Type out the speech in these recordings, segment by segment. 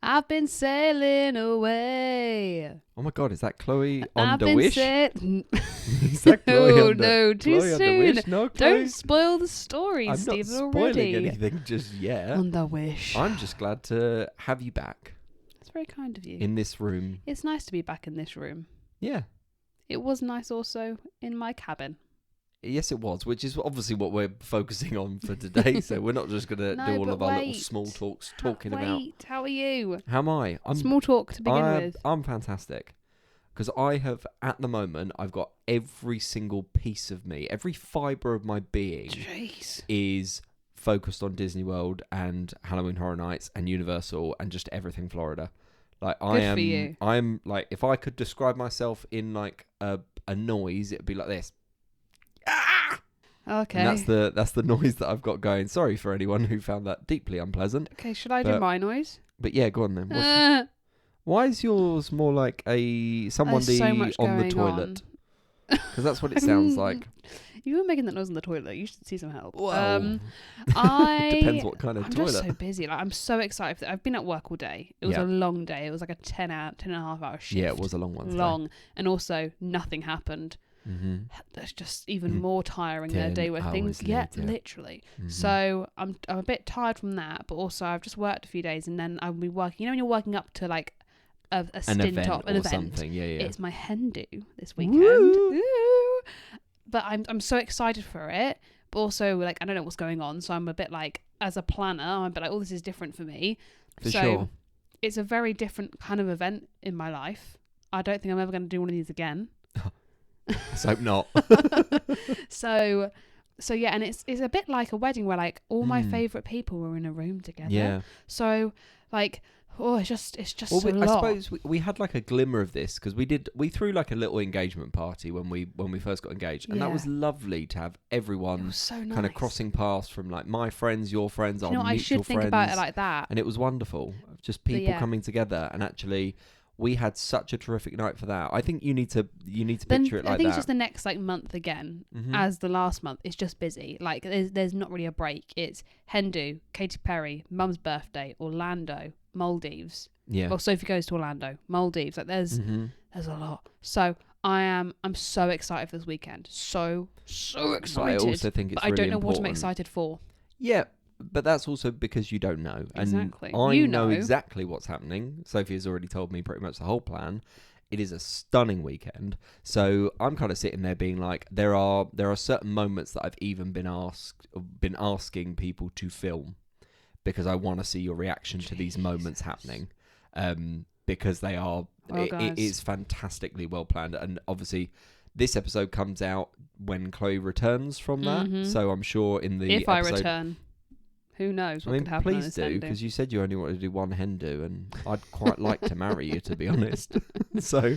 I've been sailing away. Oh my God, is that Chloe on I've the been Wish? Is that Chloe No, on the, no, too Chloe on the soon. Wish? No, Chloe. Don't spoil the story, I'm Stephen, not spoiling already. anything just yet. On the Wish. I'm just glad to have you back That's very kind of you. in this room. It's nice to be back in this room. Yeah. It was nice also in my cabin. Yes, it was, which is obviously what we're focusing on for today. So we're not just going to No, do all but of our little wait. small talks talking about... Wait, how are you? How am I? Small talk to begin with. I'm fantastic. Because I have, at the moment, I've got every single piece of me, every fibre of my being Jeez. is focused on Disney World and Halloween Horror Nights and Universal and just everything Florida. Like Good for you. I'm like, if I could describe myself in like a noise, it'd be like this. Ah! Okay. And that's the noise that I've got going. Sorry for anyone who found that deeply unpleasant. Okay, should I do my noise? But yeah, go on then. Why is yours more like someone There's so much on the going toilet? Because that's what it sounds like. You were making that noise on the toilet. You should see some help. Well, I depends what kind of I'm toilet. just so busy. Like, I'm so excited. I've been at work all day. It was a long day. It was like a 10 and a half hour shift. Yeah, it was a long one. Long. And also, nothing happened. Mm-hmm. That's just even more tiring than a day where things... literally. Mm-hmm. So, I'm a bit tired from that. But also, I've just worked a few days and then I'll be working... You know when you're working up to like a stint event an or event. Something. Yeah. It's my hen do this weekend. Woo! But I'm so excited for it. But also, like, I don't know what's going on. So I'm a bit like, as a planner, I'm a bit like, oh, this is different for me. For sure. It's a very different kind of event in my life. I don't think I'm ever going to do one of these again. Let's hope not. So yeah, and it's a bit like a wedding where like all my favourite people were in a room together. Yeah. So like, it's just Well, so lot. I suppose we had like a glimmer of this because we threw like a little engagement party when we first got engaged, and that was lovely to have everyone so nice. kind of crossing paths from like my friends, your friends, our mutual I should friends. think about it like that. And it was wonderful, just people coming together, and actually we had such a terrific night for that. I think you need to picture it like that. I think it's just the next like month again, as the last month. It's just busy. Like there's not really a break. It's hen do, Katy Perry, Mum's birthday, Orlando, Maldives. Yeah. Well, Sophie goes to Orlando, Maldives. Like there's a lot. So I'm so excited for this weekend. So excited. But I also think it's but I really don't know what I'm important. excited for. Yeah. But that's also because you don't know. Exactly. And I You know know exactly what's happening. Sophie has already told me pretty much the whole plan. It is a stunning weekend. So I'm kind of sitting there being like, there are certain moments that I've even been asking people to film because I want to see your reaction to these moments happening. Because they are, it is fantastically well planned. And obviously this episode comes out when Chloe returns from that. So I'm sure in the if episode, I return. Who knows what could happen? Please do, because you said you only wanted to do one hen do, and I'd quite like to marry you, to be honest. So,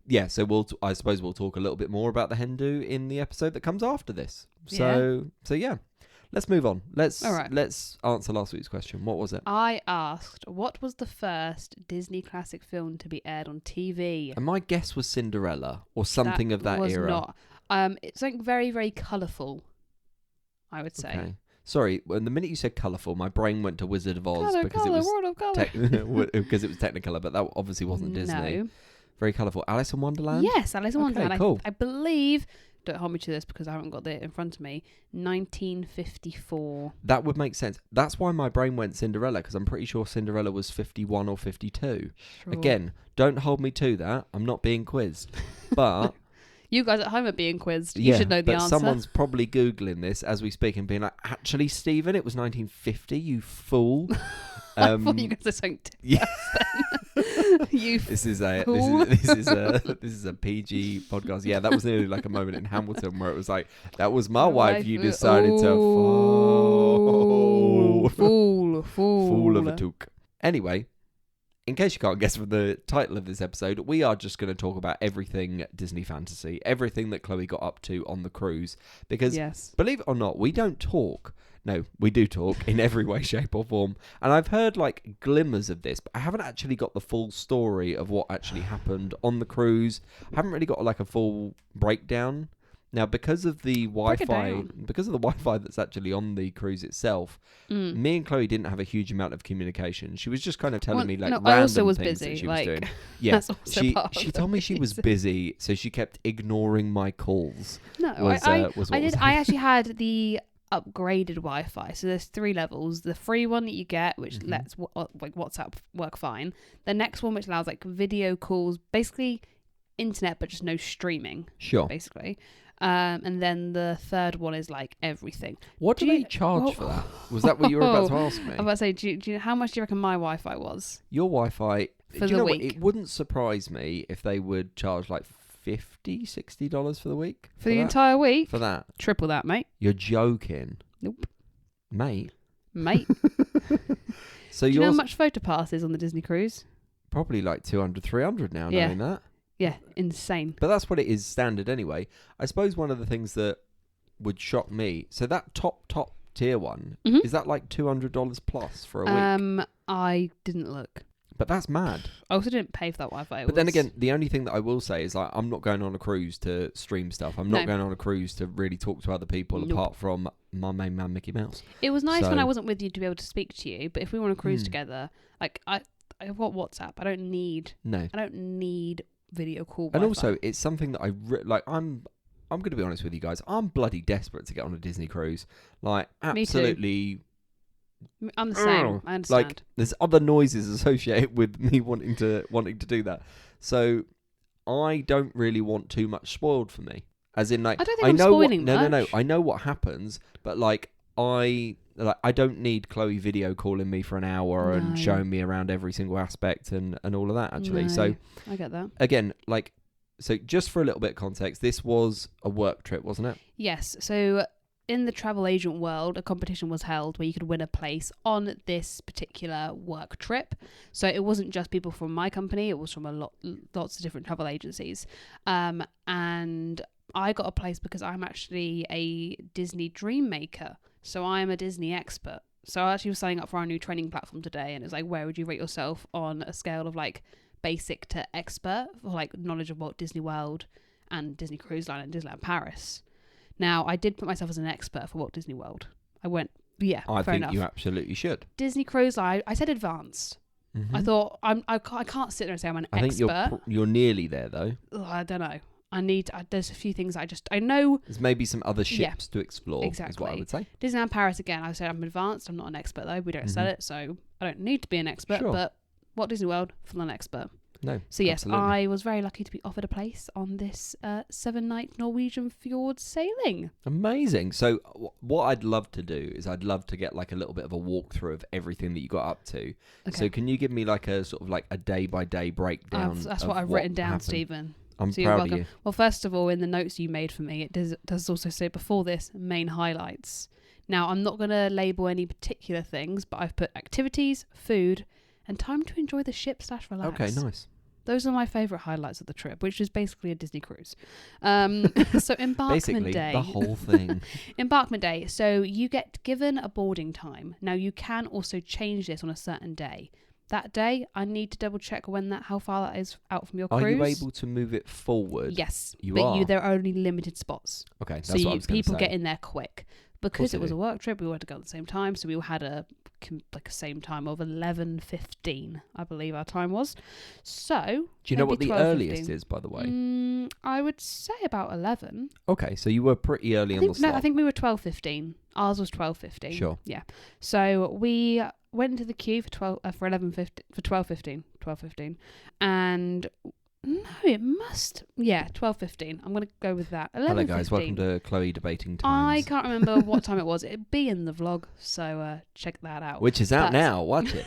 yeah. So I suppose we'll talk a little bit more about the hen do in the episode that comes after this. So yeah. Let's move on. Let's answer last week's question. What was it? I asked, what was the first Disney classic film to be aired on TV? And my guess was Cinderella or something of that era. Not. It's something very, very colourful, I would say. Okay. Sorry, when the minute you said colourful, my brain went to Wizard of Oz because World of Colour. because it was Technicolor, but that obviously wasn't Disney. No. Very colourful. Alice in Wonderland? Yes, Alice in Wonderland. Cool. I believe, don't hold me to this because I haven't got it in front of me, 1954. That would make sense. That's why my brain went Cinderella, because I'm pretty sure Cinderella was 51 or 52. Sure. Again, don't hold me to that. I'm not being quizzed. But... You guys at home are being quizzed. You should know the answer. Someone's probably Googling this as we speak and being like, actually, Stephen, it was 1950, you fool. I thought you guys are saying you this is a PG podcast. Yeah, that was nearly like a moment in Hamilton where it was like, that was my wife you decided to fool of a took. Anyway, in case you can't guess from the title of this episode, we are just going to talk about everything Disney fantasy, everything that Chloe got up to on the cruise. Because, believe it or not, we don't talk. No, we do talk in every way, shape or form. And I've heard like glimmers of this, but I haven't actually got the full story of what actually happened on the cruise. I haven't really got like a full breakdown Now, because of the Break it Wi-Fi, down. because of the Wi-Fi that's actually on the cruise itself, me and Chloe didn't have a huge amount of communication. She was just kind of telling me like no, random I also was things busy. that she Like, was doing. Yeah, that's also part of she the told me she was reason. busy, so she kept ignoring my calls. No, Was I what did. was I actually had the upgraded Wi-Fi. So there's 3 levels. The free one that you get, which lets like WhatsApp work fine. The next one, which allows like video calls, basically internet, but just no streaming. Sure. Basically. And then the third one is like everything. What do they charge for that? Was that what you were about to ask me? I was about to say, do you know how much do you reckon my Wi-Fi was? Your Wi-Fi, For do you the know week. what? It wouldn't surprise me if they would charge like $50, $60 for the week. For the that? entire week? For that. Triple that, mate. You're joking. Nope. Mate. So Do you know how yours much photo pass is on the Disney cruise? probably like 200, 300 now, Yeah. knowing that. Yeah, insane. But that's what it is standard anyway. I suppose one of the things that would shock me, so that top tier one, is that like $200 plus for a week? I didn't look. But that's mad. I also didn't pay for that Wi-Fi. But then again, the only thing that I will say is like I'm not going on a cruise to stream stuff. I'm not going on a cruise to really talk to other people apart from my main man Mickey Mouse. It was nice when I wasn't with you to be able to speak to you. But if we were on a cruise together, like I've got WhatsApp. I don't need video call Wi-Fi. And also, it's something that I'm going to be honest with you guys. I'm bloody desperate to get on a Disney cruise. Like, absolutely. I'm the same. I understand. Like, there's other noises associated with me wanting to do that. So, I don't really want too much spoiled for me. As in, like, I don't think I'm spoiling much. No. much. I know what happens, but like, I don't need Chloe video calling me for an hour and showing me around every single aspect and all of that, actually. No, So I get that. Again, like, so just for a little bit of context, this was a work trip, wasn't it? Yes. So in the travel agent world, a competition was held where you could win a place on this particular work trip. So it wasn't just people from my company; it was from lots of different travel agencies. And I got a place because I'm actually a Disney dream maker. So I'm a Disney expert. So I actually was signing up for our new training platform today, and it's like, where would you rate yourself on a scale of like basic to expert for like knowledge of Walt Disney World and Disney Cruise Line and Disneyland Paris? Now, I did put myself as an expert for Walt Disney World. I went, fair enough. You absolutely should. Disney Cruise Line, I said advanced. I thought I can't sit there and say I'm an expert. I think you're nearly there though. I don't know. There's a few things I know. There's maybe some other ships to explore. Exactly. Is what I would say. Disneyland Paris again. I said I'm advanced. I'm not an expert though. We don't sell it, so I don't need to be an expert. Sure. But Walt Disney World, full on expert. No. So yes, absolutely. I was very lucky to be offered a place on this 7-night Norwegian Fjords sailing. Amazing. So what I'd love to do is I'd love to get like a little bit of a walkthrough of everything that you got up to. Okay. So can you give me like a sort of like a day-by-day breakdown? That's what I've written down, happened? Stephen. I'm so proud of you. Well, first of all, in the notes you made for me, it does also say before this, main highlights. Now, I'm not going to label any particular things, but I've put activities, food, and time to enjoy the ship / relax. Okay, nice. Those are my favourite highlights of the trip, which is basically a Disney cruise. So embarkment basically, day. the whole thing. Embarkment day. So you get given a boarding time. Now, you can also change this on a certain day. That day, I need to double check how far that is out from your cruise. Are you able to move it forward? Yes, you are. There are only limited spots. Okay, that's so what I was going to say. people get in there quick. Because it was a work trip, we had to go at the same time, so we had a same time of 11:15, I believe our time was. So do you know what the 12, earliest 15. is, by the way? I would say about 11. Okay, so you were pretty early on the slot. No, I think we were 12:15. Ours was 12:15. Sure. Yeah. So we went into the queue for 12:15, and no, it must. Yeah, 12:15. I'm gonna go with that. 11:15. Hello guys, welcome to Chloe Debating Times. I can't remember what time it was. It'd be in the vlog, so check that out. Which is out now. Watch it.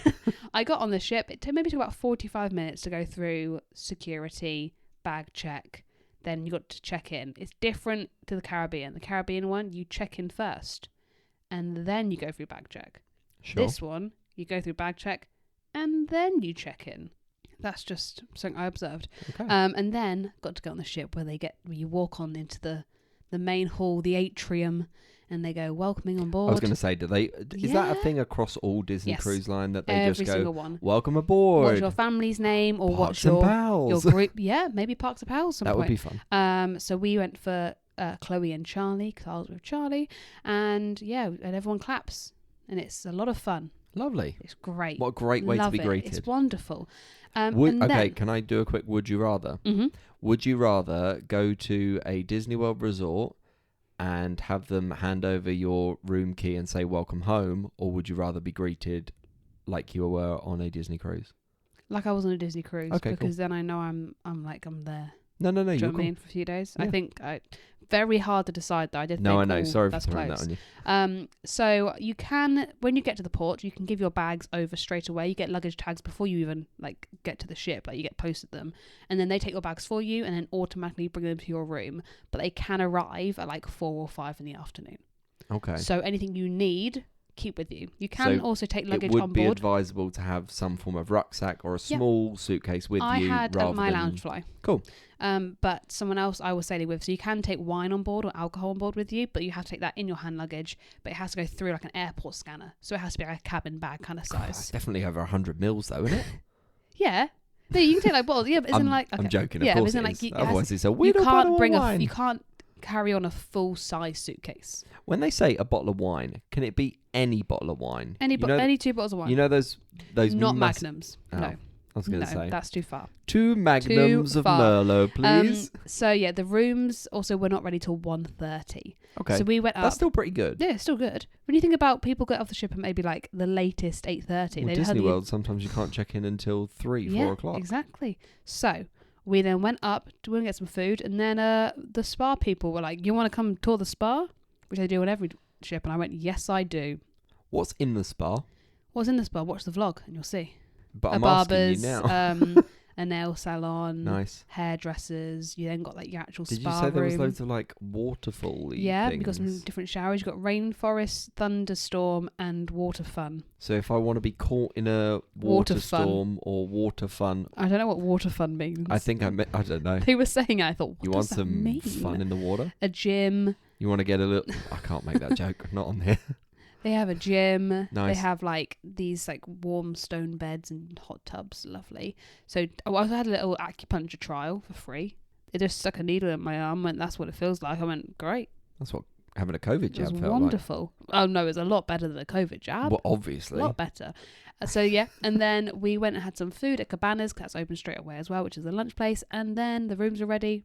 I got on the ship. It maybe took about 45 minutes to go through security, bag check. Then you got to check in. It's different to the Caribbean. The Caribbean one, you check in first, and then you go through bag check. Sure. This one, you go through bag check, and then you check in. That's just something I observed. Okay. And then got to go on the ship where you walk on into the main hall, the atrium, and they go welcoming on board. I was going to say, is that a thing across all Disney Cruise Line that they every just single go, one. welcome aboard? What's your family's name or Parks what's your and Pals. group? Yeah, maybe Parks and Pals. That would be fun. So we went for Chloe and Charlie, because I was with Charlie, and everyone claps, and it's a lot of fun. Lovely. It's great. What a great way to be greeted. It's wonderful. Can I do a quick would you rather? Mm-hmm. Would you rather go to a Disney World resort and have them hand over your room key and say welcome home, or would you rather be greeted like you were on a Disney cruise? Like I was on a Disney cruise, Okay, because then I know I'm there. No, Do you know you're what I mean? For a few days. Yeah. I think very hard to decide though. I did. No, think, I know. Sorry for that's throwing close. that on you. So you can, when you get to the port, you can give your bags over straight away. You get luggage tags before you even get to the ship. Like you get posted them, and then they take your bags for you, and then automatically bring them to your room. But they can arrive at 4 or 5 in the afternoon. Okay. So anything you need, keep with you. You can also take luggage on board. on It would be board. advisable to have some form of rucksack or a small suitcase with I you. had rather at my than... lounge fly. Cool. But someone else I was sailing with, so you can take wine on board or alcohol on board with you, but you have to take that in your hand luggage. But it has to go through an airport scanner, so it has to be a cabin bag kind of size. That's definitely over 100 mils though, isn't it? Yeah. No, you can take bottles. Yeah, but isn't I'm joking. Of course, it is. Otherwise, it's a weird bottle of wine. You can't carry on a full size suitcase. When they say a bottle of wine, can it be any bottle of wine? Any 2 bottles of wine. You know those not magnums. Oh, No. I was going to say that's too far. 2 magnums of Merlot, please. So yeah, the rooms also were not ready till 1:30. Okay. So we went up. That's still pretty good. Yeah, it's still good. When you think about people get off the ship at maybe the latest 8:30. Well, Disney World, sometimes you can't check in until 4 o'clock. Exactly. So we then went up to go and get some food, and then the spa people were like, "You want to come tour the spa?" Which they do on every ship, and I went, "Yes, I do." What's in the spa? What's in the spa? Watch the vlog, and you'll see. But I'm barber's, asking you now. A nail salon, nice hairdressers. You then got your actual Did spa you say there was room. loads of waterfall-y Yeah, things? we've got some different showers. You've got rainforest, thunderstorm, and water fun. So if I want to be caught in a water storm or water fun, I don't know what water fun means. I think I don't know. They were saying it, I thought, what You does want that some mean? fun in the water? A gym. You want to get a little... I can't make that joke. Not on here. They have a gym. Nice. They have these warm stone beds and hot tubs. Lovely. So I also had a little acupuncture trial for free. They just stuck a needle in my arm and that's what it feels like. I went, great. That's what having a COVID jab It was felt wonderful. Oh no, it was a lot better than a COVID jab. Well, obviously. A lot better. So yeah, and then we went and had some food at Cabanas, 'cause that's open straight away as well, which is a lunch place. And then the rooms were ready.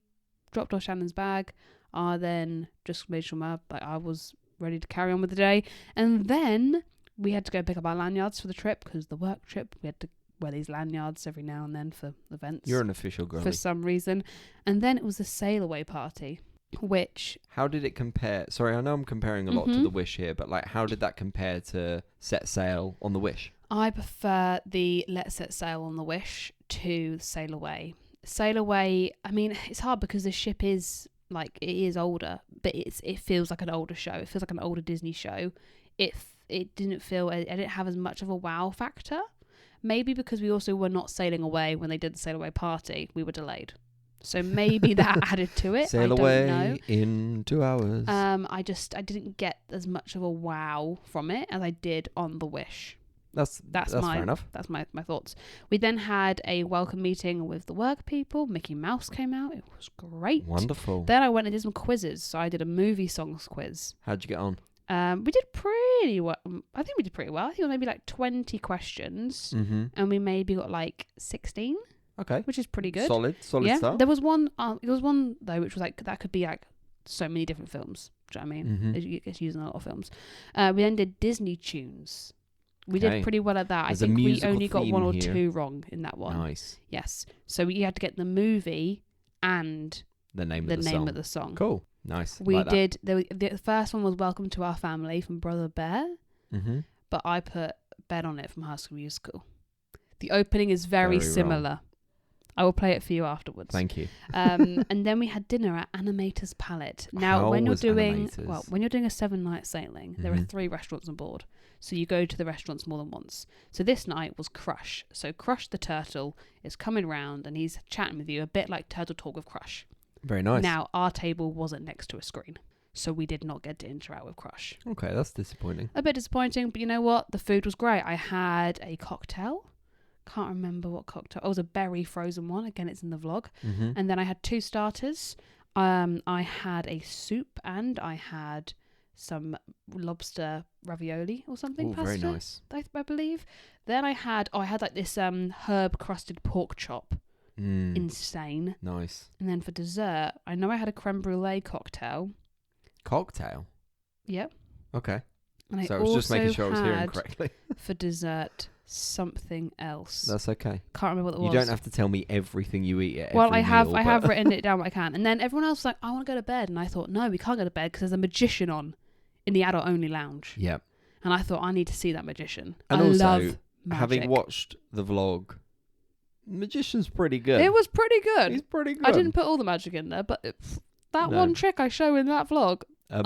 Dropped off Shannon's bag. I then just made sure I was ready to carry on with the day, and then we had to go pick up our lanyards for the trip, because the work trip we had to wear these lanyards every now and then for events. You're an official girl for some reason. And then it was a sail away party, which how did it compare? Sorry, I know I'm comparing a lot to the Wish here, but how did that compare to Set Sail on the Wish? I prefer the Let's Set Sail on the Wish to Sail Away. Sail Away, I mean, it's hard because the ship is it is older, but it feels like an older show. It feels like an older Disney show. It didn't feel, I didn't have as much of a wow factor. Maybe because we also were not sailing away when they did the sail away party. We were delayed. So maybe that added to it. Sail I don't away know. in 2 hours. I didn't get as much of a wow from it as I did on the Wish. That's fair enough. That's my thoughts. We then had a welcome meeting with the work people. Mickey Mouse came out. It was great. Wonderful. Then I went and did some quizzes. So I did a movie songs quiz. How'd you get on? We did pretty well. I think we did pretty well. I think it was maybe 20 questions. Mm-hmm. And we maybe got 16. Okay. Which is pretty good. Solid yeah. start. There was one though, which was that could be so many different films. Do you know what I mean? Mm-hmm. It's used in a lot of films. We then did Disney tunes. We did pretty well at that. There's I think we musical only got 1 or here. 2 wrong in that one. Nice. Yes. So you had to get the movie and the name of the song. Cool. Nice. We like did. The first one was Welcome to Our Family from Brother Bear, mm-hmm. but I put Bet on It from High School Musical. The opening is very similar. Wrong. I will play it for you afterwards. Thank you. And then we had dinner at Animator's Palette. Now, when you're doing a 7-night sailing, there are 3 restaurants on board. So you go to the restaurants more than once. So this night was Crush. So Crush the turtle is coming round and he's chatting with you a bit like Turtle Talk with Crush. Very nice. Now, our table wasn't next to a screen, so we did not get to interact with Crush. Okay, that's disappointing. A bit disappointing, but you know what? The food was great. I had a cocktail. Can't remember what cocktail. Oh, it was a berry frozen one. Again, it's in the vlog. Mm-hmm. And then I had 2 starters. I had a soup and I had some lobster ravioli or something. Oh, pasta, very nice. I believe. Then I had like this herb crusted pork chop. Insane. Nice. And then for dessert, I know I had a creme brulee cocktail. Cocktail? Yep. Okay. And So I was just making sure I was hearing correctly. For dessert, something else. That's okay. Can't remember what it was. You don't have to tell me everything you eat at well, every I have meal, I have written it down what I can. And then everyone else was like, I want to go to bed. And I thought, no, we can't go to bed because there's a magician on in the adult only lounge. Yep. And I thought, I need to see that magician. And I also, love magic. having watched the vlog, magician's pretty good. It was pretty good. He's pretty good. I didn't put all the magic in there, but that one trick I show in that vlog, A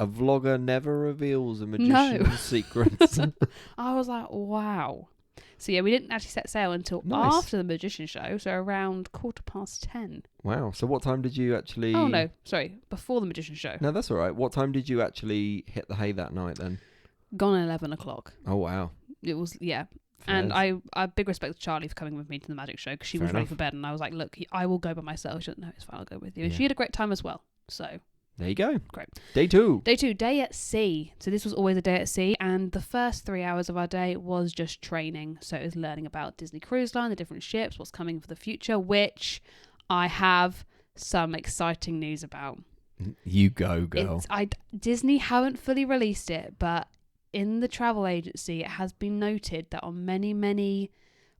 vlogger never reveals a magician's secrets. I was like, wow. So yeah, we didn't actually set sail until after the magician show, so around 10:15. Wow. So what time did you actually... Oh no, sorry, before the magician show. No, that's all right. What time did you actually hit the hay that night then? Gone at 11 o'clock. Oh wow. It was, yeah. Fairs. And I have big respect to Charlie for coming with me to the magic show because she was ready for bed, and I was like, look, I will go by myself. She said, no, it's fine, I'll go with you. And she had a great time as well. So there you go. Great. Day 2. Day at sea. So this was always a day at sea, and the first 3 hours of our day was just training. So it was learning about Disney Cruise Line, the different ships, what's coming for the future, which I have some exciting news about. You go, girl. Disney haven't fully released it, but in the travel agency, it has been noted that on many, many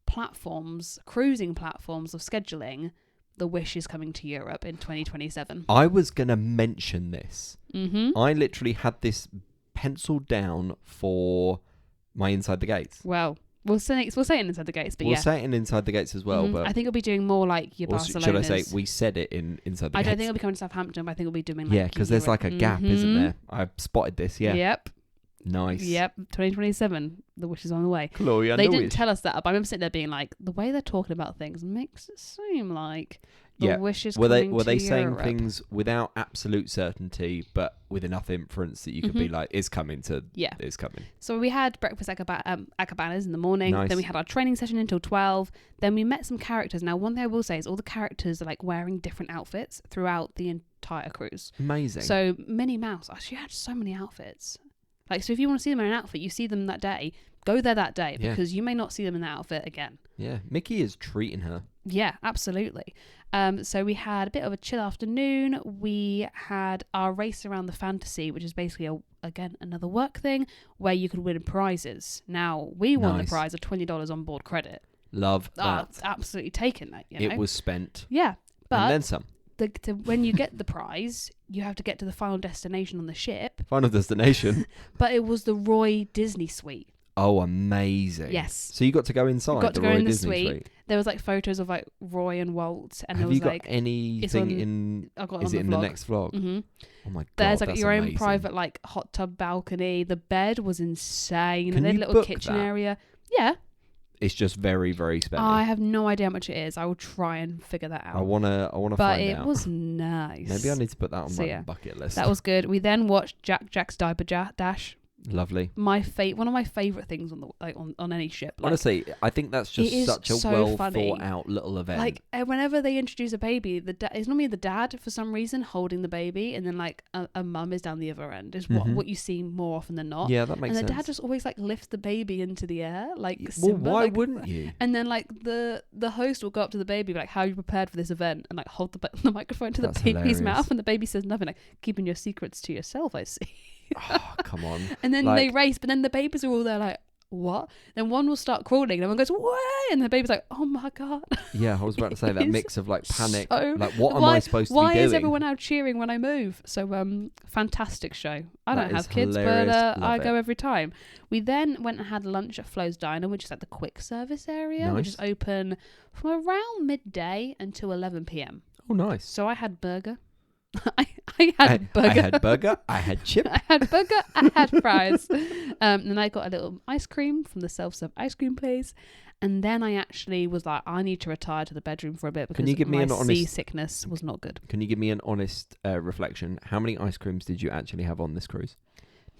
platforms, cruising platforms of scheduling, the Wish is coming to Europe in 2027. I was going to mention this. Mm-hmm. I literally had this penciled down for my Inside the Gates. Well, we'll say it Inside the Gates, but we'll say it in Inside the Gates as well. Mm-hmm. But I think it'll be doing more like your Barcelona's. Should I say we said it in Inside the Gates? I don't think it'll be coming to Southampton, but I think it'll be doing like... Yeah, because there's like a gap, isn't there? I spotted this, yeah. Yep. Nice. Yep, 2027. The Wish is on the way. Chloe, they didn't tell us that, but I remember sitting there being like, the way they're talking about things makes it seem like the Wish is coming to Europe. Were they saying things without absolute certainty, but with enough inference that you could be like, it's coming to... Yeah. It's coming. So we had breakfast at Cabanas in the morning. Nice. Then we had our training session until 12. Then we met some characters. Now, one thing I will say is all the characters are like wearing different outfits throughout the entire cruise. Amazing. So Minnie Mouse, she had so many outfits. Like, so if you want to see them in an outfit, you see them that day, go there that day because you may not see them in that outfit again. Yeah, Mickey is treating her. Yeah, absolutely. So we had a bit of a chill afternoon. We had our race around the Fantasy, which is basically, again, another work thing where you could win prizes. Now, we won the prize of $20 on board credit. Love that. Absolutely taken that, It was spent. Yeah. But and then some. When you get the prize, you have to get to the final destination on the ship. Final destination? But it was the Roy Disney Suite. Oh, amazing. Yes. So you got to go inside got to the go Roy in the Disney suite. There was like photos of like Roy and Walt. And have you got anything in... Is it in the next vlog? Mm-hmm. Oh my God, there's like your amazing. own private like hot tub balcony. The bed was insane. Can and they had you a little book kitchen that? area. Yeah. It's just very, very spendy. I have no idea how much it is. I will try and figure that out. I wanna find out. But it was nice. Maybe I need to put that on my bucket list. That was good. We then watched Jack's Diaper Dash. Lovely. One of my favourite things on any ship. Like, honestly, I think that's just such a thought out little event. Like whenever they introduce a baby, it's normally the dad for some reason holding the baby, and then like a mum is down the other end. Is what you see more often than not. Yeah, that makes sense. And the dad just always like lifts the baby into the air, like well, Simba, why like, wouldn't you? And then like the host will go up to the baby, like, "How are you prepared for this event?" And like hold the microphone to the baby's hilarious. mouth, and the baby says nothing, like, "Keeping your secrets to yourself, I see." Oh, come on. And then they race, but then the babies are all there like, what? Then one will start crawling, and one goes, way, and the baby's like, oh my God. Yeah, I was about to say that mix of like panic, so, like what am I supposed to be doing? Why is everyone out cheering when I move? So fantastic show. I don't have kids, but I go every time. We then went and had lunch at Flo's Diner, which is like the quick service area, which is open from around midday until 11 p.m. Oh, nice. So I had burger. I had burger. I had burger. I had chip. I had burger. I had fries. And I got a little ice cream from the self-serve ice cream place. And then I actually was like, I need to retire to the bedroom for a bit because my seasickness was not good. Can you give me an honest reflection? How many ice creams did you actually have on this cruise?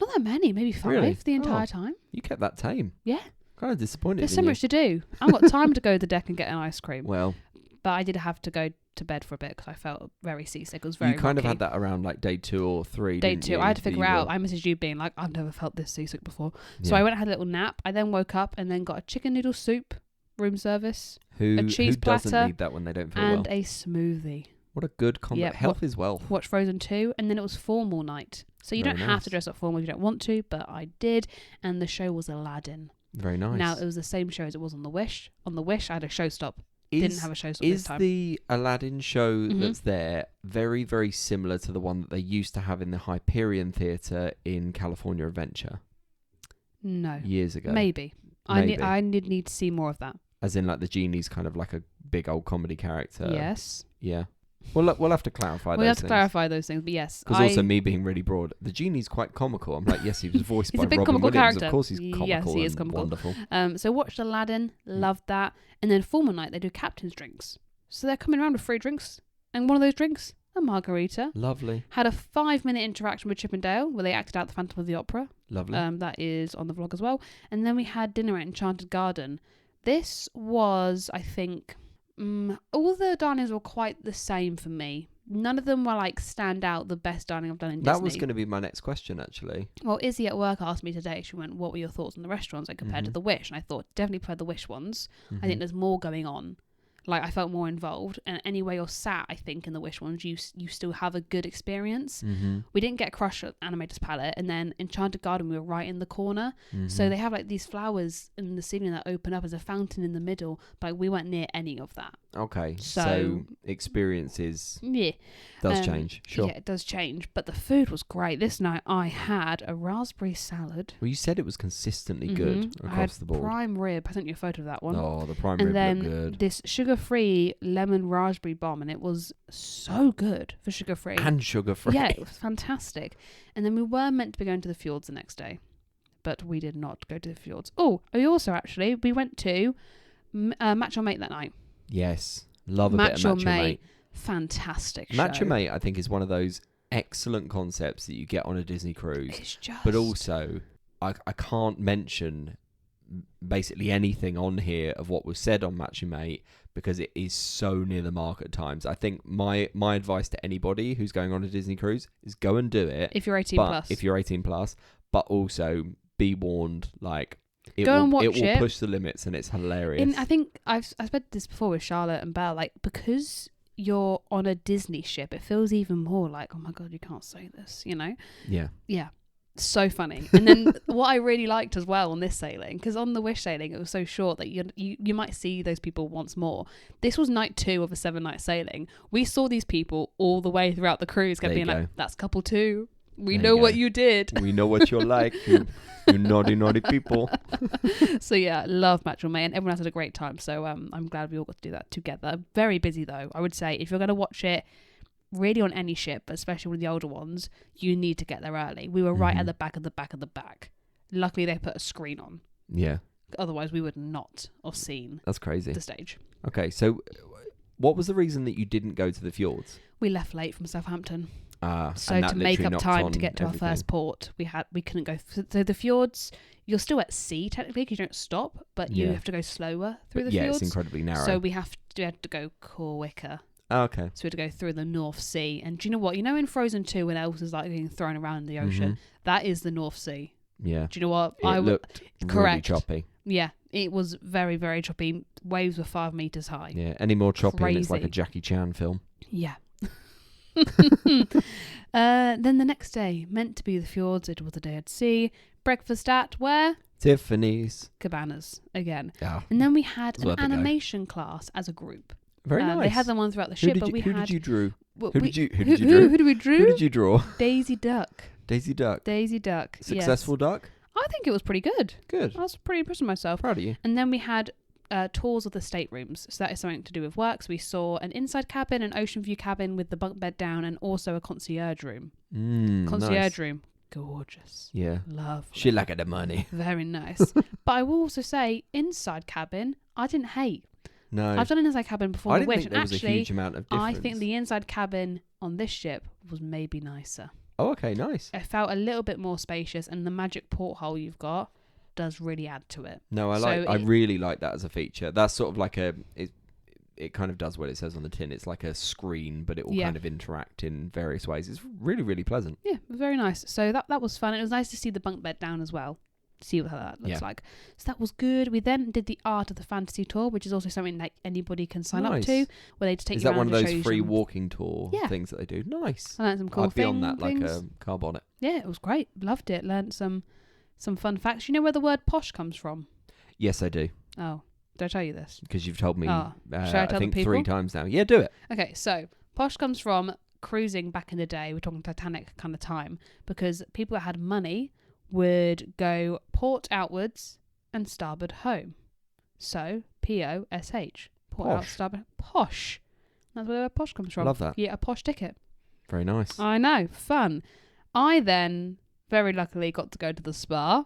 Not that many, maybe 5 the entire time. You kept that tame. Yeah. Kind of disappointed. There's so much to do. I've got time to go to the deck and get an ice cream. Well. But I did have to go to bed for a bit because I felt very seasick. It was very You kind rocky. of had that around like day 2 or 3. Day didn't 2. you? I had to figure You out. were- I messaged you being like, I've never felt this seasick before. So Yeah. I went and had a little nap. I then woke up and then got a chicken noodle soup, room service, Who cheese doesn't platter need that when they don't feel and well? a smoothie. What a good combo. Yeah, Health is wealth. Watched Frozen 2, and then it was formal night. So you Very don't have nice. to dress up formal if you don't want to, but I did. And the show was Aladdin. Very nice. Now, it was the same show as it was on The Wish. On The Wish, I had a show stop. Didn't have a show stop this Is time. the Aladdin show Mhm. that's there very, very similar to the one that they used to have in the Hyperion Theatre in California Adventure No. years ago? Maybe. Maybe. I need to see more of that. As in, like, the genie's kind of like a big old comedy character. Yes. Yeah. Well, look, we'll have to clarify We'll those have to things. clarify those things, but yes. Because also me being really broad, the genie's quite comical. I'm like, yes, he was voiced He's by a big Robin comical Williams. character. Of course he's comical Yes, he is and comical. wonderful. So watched Aladdin, loved that. And then formal night, they do captain's drinks. So they're coming around with free drinks. And one of those drinks, a margarita. Lovely. Had a 5-minute interaction with Chip and Dale where they acted out the Phantom of the Opera. Lovely. That is on the vlog as well. And then we had dinner at Enchanted Garden. This was, I think, all the dinings were quite the same for me. None of them were like stand out the best dining I've done in Disney. That was going to be my next question, actually. Well, Izzy at work asked me today, she went, what were your thoughts on the restaurants like, compared to Mhm. The Wish? And I thought, definitely prefer The Wish ones. I Mhm. think there's more going on. Like, I felt more involved. And anyway you're sat, I think, in The Wish ones, you still have a good experience. Mhm. We didn't get crushed at Animator's Palette. And then Enchanted Garden, we were right in the corner. So Mhm. they have, like, these flowers in the ceiling that open up as a fountain in the middle. But we weren't near any of that. Okay, so So- experiences Yeah. does change, sure. Yeah, it does change. But the food was great. This night I had a raspberry salad. Well, you said it was consistently Mhm. good I had across the board. prime rib. I sent you a photo of that one. Oh, the prime and rib then looked good. this sugar-free lemon raspberry bomb, and it was so good for sugar-free. And sugar-free. Yeah, it was fantastic. And then we were meant to be going to the fjords the next day, but we did not go to the fjords. Oh, we also actually, we went to Match Your Mate that night. Yes. Love a Match bit of Your Match Your Mate. Mate. Fantastic show. Match Your Mate, I think, is one of those excellent concepts that you get on a Disney cruise. It's just... But also, I can't mention basically anything on here of what was said on Match Your Mate because it is so near the mark at times. I think my advice to anybody who's going on a Disney cruise is go and do it. if you're 18 but plus. if you're 18 plus, but also be warned, like it Go will, and watch it will it. push the limits and it's hilarious. I think I've said this before with Charlotte and Belle, like, because you're on a Disney ship, it feels even more like, oh my god, you can't say this, you know? Yeah. Yeah. So funny. And then what I really liked as well on this sailing, because on the Wish sailing it was so short that you might see those people once more. This was night 2 of a 7-night sailing. We saw these people all the way throughout the cruise, kept There you being go. like, that's couple 2. We There know you what go. you did. We know what you're like, you naughty people. So yeah, love Match Your Mate, and everyone has had a great time. So I'm glad we all got to do that together. Very busy though. I would say if you're going to watch it really on any ship, but especially one of the older ones, you need to get there early. We were right at the back of the back of the back. Luckily they put a screen on. Yeah. Otherwise we would not have seen That's crazy. the stage. Okay, so what was the reason that you didn't go to the fjords? We left late from Southampton. So So to make up time to get to our first port, we couldn't go. So the fjords, you're still at sea technically because you don't stop, but you Yeah. have to go slower through the Yeah, fjords. it's incredibly narrow. So we had to go quicker. Oh, okay. So we had to go through the North Sea. And do you know what? You know in Frozen 2 when Elsa's like getting thrown around in the ocean? That is the North Sea. Yeah. Do you know what? It looked correct. really choppy. Yeah, it was very, very choppy. Waves were 5 meters high. Yeah. Any more choppy and it's like a Crazy. Jackie Chan film. Yeah. Then the next day, meant to be the fjords, it was a day at sea. Breakfast at where? Tiffany's. Cabanas again. Yeah. And then we had It's an worth a go. animation class as a group. Very nice. They had them on throughout the Who ship, did but you, we who had. did you drew? w- Who we- did you who did you drew? Who did we drew? Who did you draw? Daisy Duck. Daisy Duck. Daisy Duck. Successful Yes. duck? I think it was pretty good. Good. I was pretty impressed with myself. Proud of you. And then we had tours of the staterooms. So that is something to do with work. So we saw an inside cabin, an ocean view cabin with the bunk bed down, and also a concierge room. Concierge Nice. room. Gorgeous. Yeah. Love. She like the money. Very nice. But I will also say, inside cabin, I didn't hate. No. I've done an inside cabin before I the didn't Wish, think and there was a actually, huge amount of difference. I think the inside cabin on this ship was maybe nicer. Oh, okay, nice. It felt a little bit more spacious, and the magic porthole you've got does really add to it. No, I So I it- really like that as a feature. That's sort of like it kind of does what it says on the tin. It's like a screen, but it will Yeah. kind of interact in various ways. It's really, really pleasant. Yeah, it was very nice. So that was fun. It was nice to see the bunk bed down as well. See how that looks like. So that was good. We then did the Art of the Fantasy tour, which is also something like anybody can sign up to, where they just take Is you that around one of and those show you free some- walking tour Yeah. things that they do? Nice. I learned some cool I'd be on that things. like a car bonnet. Yeah, it was great. Loved it. Learned some fun facts. You know where the word posh comes from? Yes, I do. Oh, did I tell you this? Because you've told me, Oh. Should I I tell think the 3 people? times now. Yeah, do it. Okay, so posh comes from cruising back in the day. We're talking Titanic kind of time, because people that had money would go port outwards and starboard home. So POSH. Port out, Posh. starboard. Posh. That's where posh comes from. Love that. Yeah, a posh ticket. Very nice. I know, fun. I then very luckily got to go to the spa.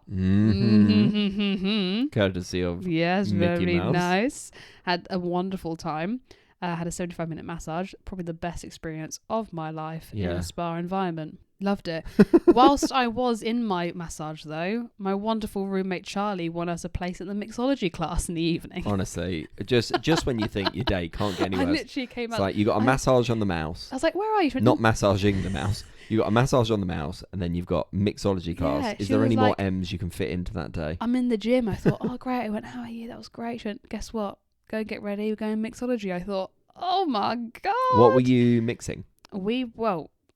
Mm-hmm. Courtesy of Yes, Mickey very Mouse. nice. Had a wonderful time. Had a 75-minute massage. Probably the best experience of my life in Yeah. a spa environment. Loved it. Whilst I was in my massage, though, my wonderful roommate Charlie won us a place at the mixology class in the evening. Honestly, just when you think your day can't get any I worse, literally came it's out. like you got a massage on the mouse. I was like, "Where are you?" She went, Not massaging the mouse. You got a massage on the mouse, and then you've got mixology class. Yeah, Is she there was any more like- M's you can fit into that day? I'm in the gym. I thought, "Oh, great." I went, "How are you?" That was great. She went, "Guess what? Go and get ready. We're going mixology." I thought, "Oh my god." What were you mixing?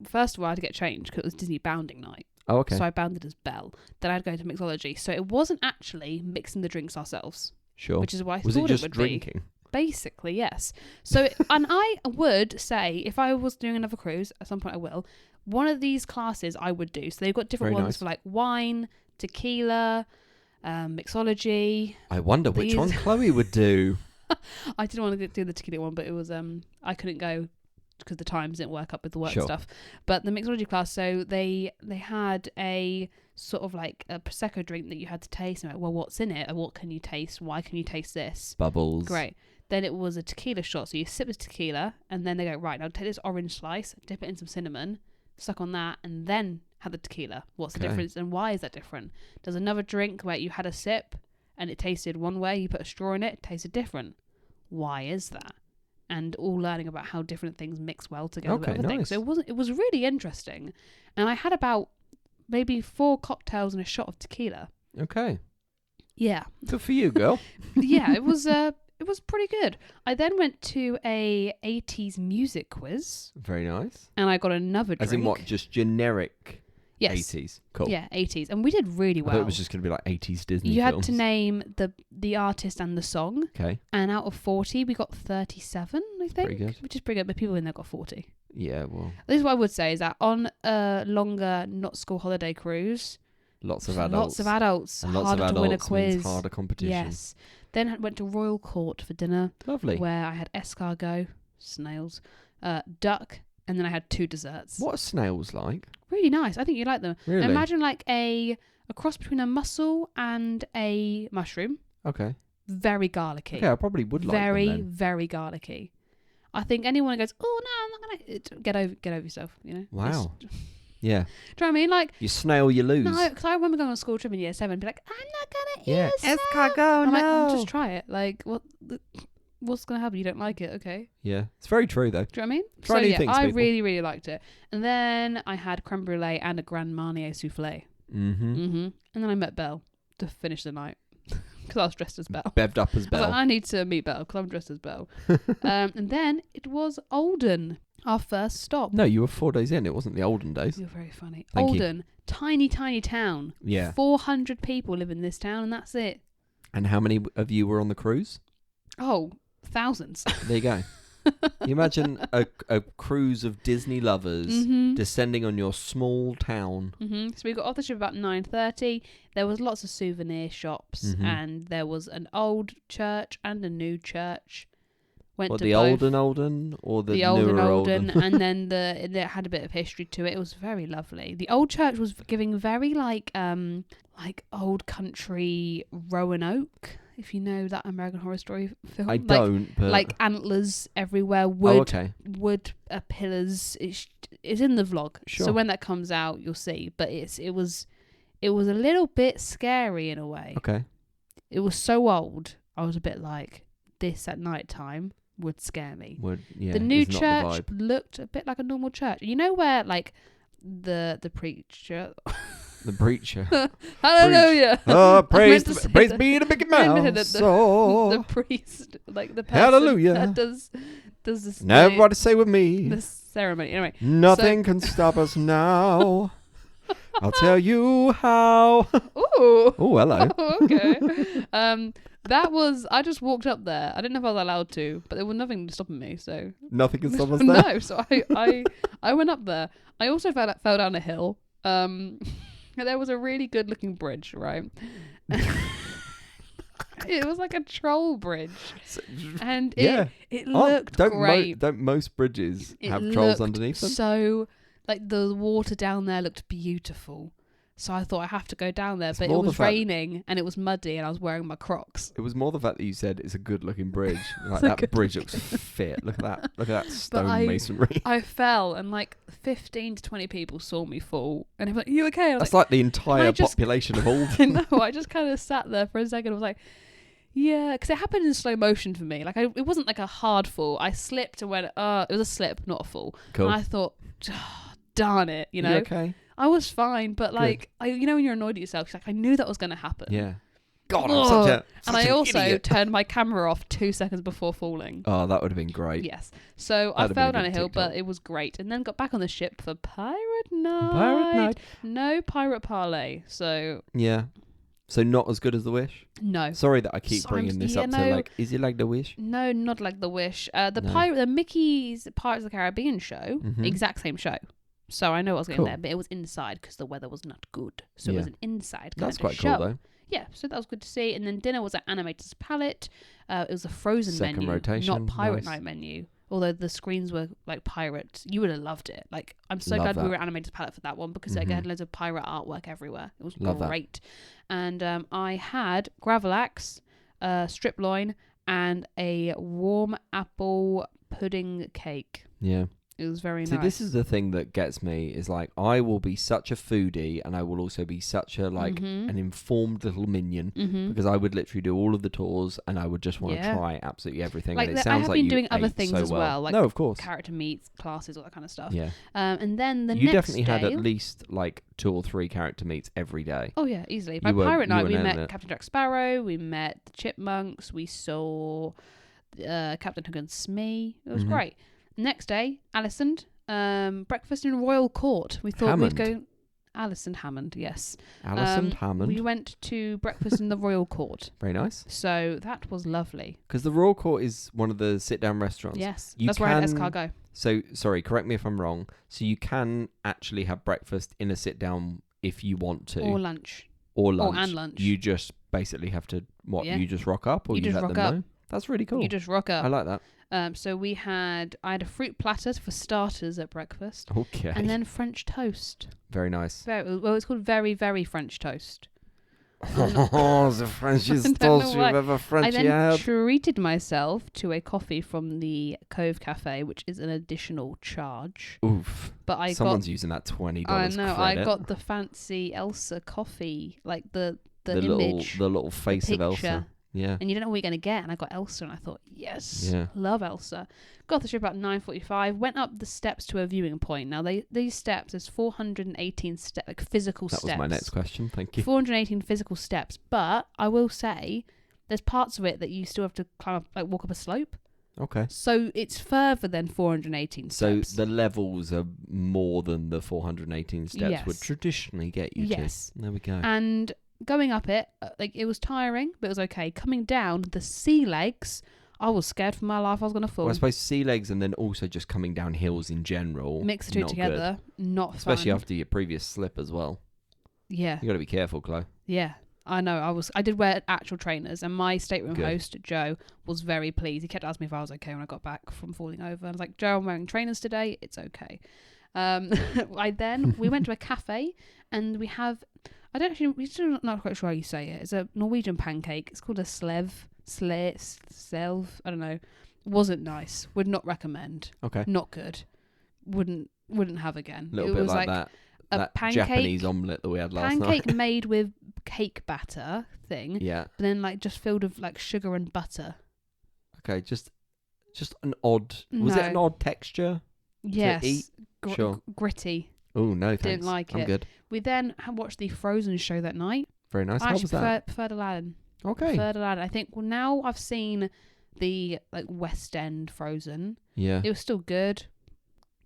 First of all, I had to get changed because it was Disney bounding night. Oh, okay. So I bounded as Belle. Then I'd go to mixology. So it wasn't actually mixing the drinks ourselves, Sure. which is why I Was it thought just would drinking? be. Basically, yes. So, and I would say, if I was doing another cruise, at some point I will, one of these classes I would do. So they've got different Very ones nice. for like wine, tequila, mixology. I wonder which These- one Chloe would do. I didn't want to do the tequila one, but it was I couldn't go because the times didn't work up with the work Sure. stuff. But the mixology class, so they had a sort of like a prosecco drink that you had to taste. And like, well, what's in it? And what can you taste? Why can you taste this? Bubbles. Great. Then it was a tequila shot. So you sip the tequila, and then they go, right, now take this orange slice, dip it in some cinnamon, suck on that, and then have the tequila. What's the Okay. difference, and why is that different? There's another drink where you had a sip and it tasted one way, you put a straw in it tasted different. Why is that? And all learning about how different things mix well together with Okay, other things. nice. So it was really interesting. And I had about maybe 4 cocktails and a shot of tequila. Okay. Yeah. Good for you, girl. Yeah, it was pretty good. I then went to a 80s music quiz Very nice. and I got another drink. As in what? Just generic Yes. 80s. Cool. Yeah, 80s. And we did really I well. thought it was just going to be like 80s Disney You films. had to name the artist and the song. Okay. And out of 40, we got 37, I think. Pretty good. Which is pretty good, but people in there got 40. Yeah, well, This is what I would say, is that on a longer not school holiday cruise, lots of and adults. harder of to win a adults quiz. means harder competition. Yes. Then went to Royal Court for dinner, Lovely. where I had escargot, snails, duck, and then I had 2 desserts. What are snails like? Really nice. I think you like them. Really? Imagine like a cross between a mussel and a mushroom. Okay. Very garlicky. Okay, I probably would like very, them then. very garlicky. I think anyone who goes, "Oh no, I'm not gonna," get over yourself. You know. Wow. It's- Yeah. do you know what I mean? Like, You snail, you lose. no, because I remember going on a school trip in year 7, and be like, "I'm not gonna Yeah. eat snail." Escargot, I'm like, no. just try it. Like, what's gonna happen? You don't like it, okay? Yeah. It's very true, though. Do you know what I mean? Try so new yeah, things, I people. really, really liked it. And then I had creme brulee and a Grand Marnier souffle. Mm-hmm. And then I met Belle to finish the night because I was dressed as Belle. Bevved up as I was Belle. like, I need to meet Belle because I'm dressed as Belle. And then it was Oldham, our first stop. No, you were 4 days in. It wasn't the olden days. You're very funny. Thank you. Oldham, tiny, tiny town. Yeah. 400 people live in this town, and that's it. And how many of you were on the cruise? Oh, thousands. There you go. You imagine a cruise of Disney lovers Mm-hmm. descending on your small town. So we got off the ship about 9:30. There was lots of souvenir shops, Mhm. and there was an old church and a new church. Went What, to the both. Olden or the Old and newer Olden, and then it had a bit of history to it. It was very lovely. The old church was giving very like old country Roanoke, if you know that American Horror Story film. I don't, but... Like antlers everywhere, oh, wood, okay. pillars. It's in the vlog, Sure. so when that comes out, you'll see. But it was a little bit scary in a way. Okay. It was so old. I was a bit like, this at night time would scare me. The new is not church the vibe. looked a bit like a normal church. You know where like the preacher. The preacher. Hallelujah. Oh, praise to praise say be to Mickey I meant Mouse. the Oh, priest, like the person hallelujah. that does this. Now everybody say with me. The ceremony. Anyway, Nothing can stop us now. I'll tell you how. ooh. Oh, hello. Okay. That was. I just walked up there. I didn't know if I was allowed to, but there was nothing stopping me. So Nothing can stop us now. no. So I went up there. I also fell down a hill. There was a really good looking bridge, right? It was like a troll bridge, and it looked great. Don't most bridges It have trolls looked underneath them? So, like the water down there looked beautiful. So I thought I have to go down there, but it was raining and it was muddy, and I was wearing my Crocs. It was more the fact that you said it's a good looking bridge. Like It's a that bridge looks fit. Look at that. Look at that stone masonry. I fell, and like 15 to 20 people saw me fall, and they were like, "You okay?" That's like the entire population of all. I know. I just kind of sat there for a second. I was like, "Yeah," because it happened in slow motion for me. Like it wasn't like a hard fall. I slipped and went. It was a slip, not a fall. Cool. And I thought, oh, darn it, you know. You okay? I was fine, but like, when you're annoyed at yourself, like I knew that was going to happen. Yeah. God, I'm such and I also idiot. turned my camera off 2 seconds before falling. Oh, that would have been great. Yes. So I fell down a hill, but it was great. And then got back on the ship for Pirate Night. No pirate parlay. So yeah. So not as good as The Wish? No. Sorry that I keep bringing this up to like, is it like The Wish? No, not like The Wish. The Mickey's Pirates of the Caribbean show, exact same show. So I know I was going there, but it was inside because the weather was not good. So it was an inside kind of show. That's quite cool though. Yeah, so that was good to see. And then dinner was at Animator's Palette. It was a frozen Second menu, rotation, not Pirate nice. Night menu. Although the screens were like pirates, you would have loved it. Like I'm so Love glad we that. were at Animator's Palette for that one because it had loads of pirate artwork everywhere. It was Love great. And I had gravel axe, strip loin, and a warm apple pudding cake. Yeah. It was very nice. See, this is the thing that gets me is like I will be such a foodie and I will also be such a an informed little minion because I would literally do all of the tours and I would just want to try absolutely everything. Like and it I sounds have like been you doing other ate things so as well, like no, of course, character meets, classes, all that kind of stuff. Yeah. And then the you next definitely day, had at least like 2 or 3 character meets every day. Oh yeah, easily. By Pirate Night, we met Captain Jack Sparrow, we met the Chipmunks, we saw Captain Hook and Smee. It was great. Next day, Alison. Breakfast in Royal Court. We thought we'd go. Alison Hammond, yes. Alison Hammond. We went to breakfast in the Royal Court. Very nice. So that was lovely. Because the Royal Court is one of the sit-down restaurants. Yes, that's where I had escargot. So, sorry, correct me if I'm wrong. So you can actually have breakfast in a sit-down if you want to. Or lunch. Or lunch. Or and lunch. You just basically have to, you just rock up or you just let rock them up. know? That's really cool. You just rock up. I like that. So I had a fruit platter for starters at breakfast. Okay. And then French toast. Very nice. It's called very, very French toast. Oh, the Frenchiest toast you've ever Frenchy had. I then treated myself to a coffee from the Cove Cafe, which is an additional charge. Oof. But someone's using that $20 I know. credit. I got the fancy Elsa coffee, like the image, little face of Elsa. Yeah. And you don't know what you're going to get. And I got Elsa and I thought, yes, love Elsa. Got the ship about 9:45, went up the steps to a viewing point. Now, these steps, there's 418 physical steps. That was my next question. Thank you. 418 physical steps. But I will say, there's parts of it that you still have to climb up, like walk up a slope. Okay. So it's further than 418 steps. So the levels are more than the 418 steps would traditionally get you to. Yes. There we go. And going up it, it was tiring, but it was okay. Coming down, the sea legs, I was scared for my life I was going to fall. Well, I suppose sea legs and then also just coming down hills in general. Mix the two together, not especially fun. after your previous slip as well. Yeah. You got to be careful, Chloe. Yeah. I know. I did wear actual trainers, and my stateroom host, Joe, was very pleased. He kept asking me if I was okay when I got back from falling over. I was like, Joe, I'm wearing trainers today. It's okay. We went to a cafe, and we have... we're still not quite sure how you say it. It's a Norwegian pancake. It's called a slev. I don't know. Wasn't nice. Would not recommend. Okay. Not good. Wouldn't have again. A little bit like that. That pancake, Japanese omelette that we had last night. Pancake made with cake batter thing. Yeah. But then just filled with sugar and butter. Okay, just just an odd. Was it an No. odd texture? Yes. eat? Sure. Gritty. Oh no, thanks. Didn't like I'm it. good. We then watched the Frozen show that night. Very nice. I How actually was that? preferred Aladdin. Okay. Preferred Aladdin. I think now I've seen the like West End Frozen. Yeah. It was still good.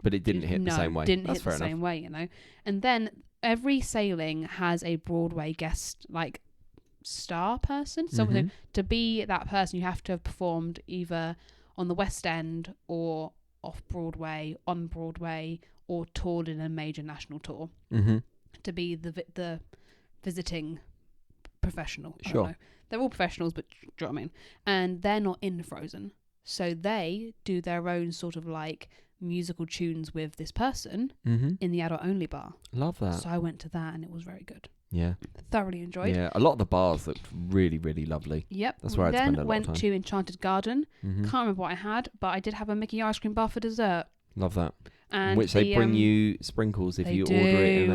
But it didn't hit the same way. Didn't That's hit the fair enough. same way, you know. And then every sailing has a Broadway guest like star person. So Mhm. to be that person, you have to have performed either on the West End or off Broadway, on Broadway, or toured in a major national tour Mhm. to be the visiting professional. I Sure. don't know. They're all professionals, but do you know what I mean? And they're not in Frozen, so they do their own sort of like musical tunes with this person Mhm. in the adult only bar. Love that. So I went to that and it was very good. Yeah. Thoroughly enjoyed. Yeah. A lot of the bars looked really, really lovely. Yep. That's where I'd then spend a lot of went time. to Enchanted Garden. Mhm. Can't remember what I had, but I did have a Mickey ice cream bar for dessert. Love that. And Which they the, bring you sprinkles if they you order it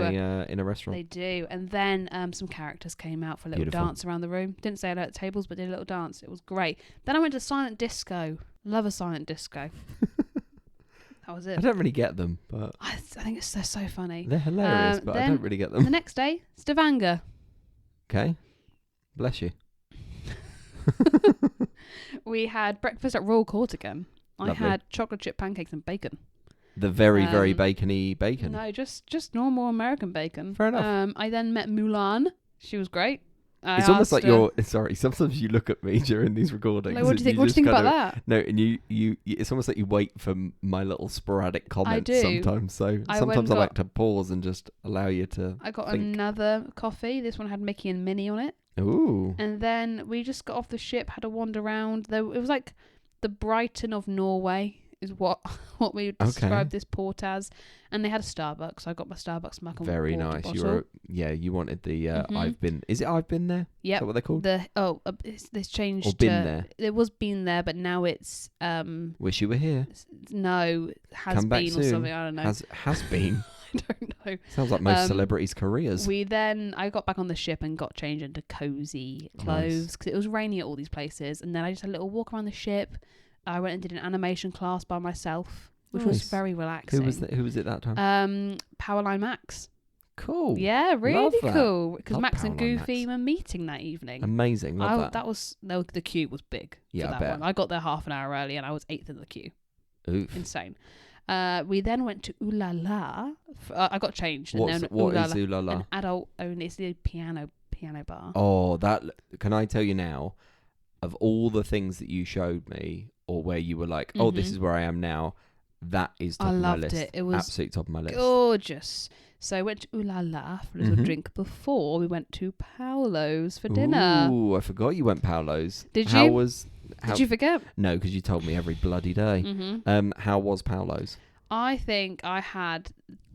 do. in a restaurant. They do. And then some characters came out for a little Beautiful. dance around the room. Didn't say hello at the tables, but did a little dance. It was great. Then I went to silent disco. Love a silent disco. That was I it. don't really get them, but I think they're so funny. they're hilarious. But I then don't really get The them. next day, Stavanger. Okay. Bless you. We had breakfast at Royal Court again. I Lovely. had chocolate chip pancakes and bacon. The very, very Um, bacony bacon. No, just normal American bacon. Fair enough. I then met Mulan. She was great. I It's almost asked like her, you're. Sorry, sometimes you look at me during these recordings. Like, what do you and think? What do you just think about kind of- that? No, and you. It's almost like you wait for my little sporadic comments do. sometimes. So I sometimes I went like to pause and just allow you to. I got think. another coffee. This one had Mickey and Minnie on it. Ooh. And then we just got off the ship, had a wander around. It was like the Brighton of Norway is what we would describe this port as. And they had a Starbucks. So I got my Starbucks mug and Very water nice. bottle. You wanted the Mhm. I've been. Is it I've been there? Is Yep. that what they're called? It's changed Or to been there. It was been there, but now it's Wish you were here. no has Come back been or soon. something. I don't know. Has been. I don't know. Sounds like most Um, celebrities' careers. I got back on the ship and got changed into cozy clothes because it was raining at all these places. And then I just had a little walk around the ship. I went and did an animation class by myself, which was Nice. very relaxing. Who was it that time? Powerline Max. Cool. Yeah, really that. cool. Because Love Max and Powerline Goofy Max. were meeting that evening. Amazing. Love that. The queue was big Yeah, for I that bet. one. I got there half an hour early and I was 8th in the queue. Oof. Insane. We then went to Ooh La La. I got changed. And What then is Ooh La Ooh La La? An adult only. It's the piano bar. Oh, that can I tell you now? Of all the things that you showed me, or where you were like, "Oh, this Mhm. is where I am now," that is top I of my loved list. it. It was absolute top of my list. gorgeous. So I went to Ooh La La for a little Mhm. drink before we went to Paolo's for dinner. Ooh, I forgot you went Paolo's. Did How you? was? Did you forget? No, because you told me every bloody day. Mm-hmm. How was Paolo's? I think I've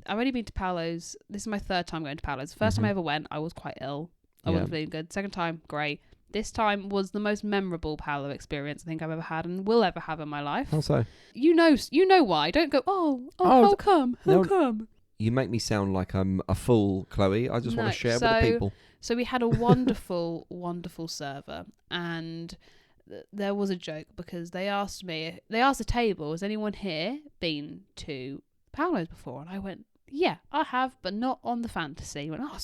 only been to Paolo's. This is my third time going to Paolo's. The first time Mhm. I ever went, I was quite ill. I Yeah. wasn't feeling good. Second time, great. This time was the most memorable Paolo experience I think I've ever had and will ever have in my life. How so? You know why. Don't go, oh, Oh, how come? How no. come? You make me sound like I'm a fool, Chloe. I just want No, to share with so- the people. So we had a wonderful, wonderful server, and there was a joke because they asked the table, has anyone here been to Paolo's before? And I went, yeah, I have, but not on the Fantasy. I went, oh,